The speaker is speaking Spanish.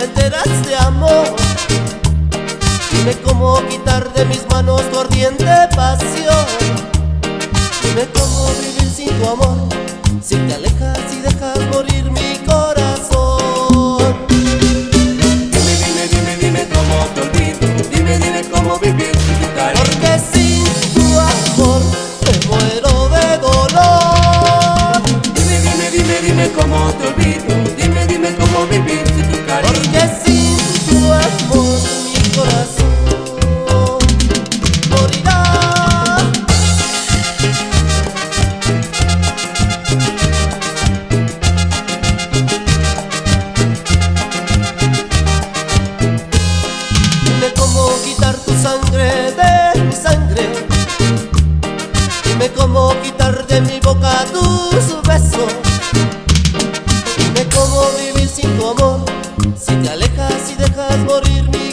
enteras de amor. Dime cómo quitar de mis manos tu ardiente pasión. Dime cómo vivir sin tu amor, si te alejas y dejas morir mi corazón. Dime, dime, dime, dime cómo te olvido. Dime, dime cómo vivir sin tu cariño. Porque sin tu amor me muero de dolor. Dime, dime, dime, dime cómo te olvido. Dime, dime cómo vivir sin tu cariño. Porque sin tu amor mi corazón morirá. Dime cómo quitar tu sangre de mi sangre. Dime cómo quitar de mi boca tus besos. Dime cómo vivir sin tu amor, si te alejas y dejas morir mi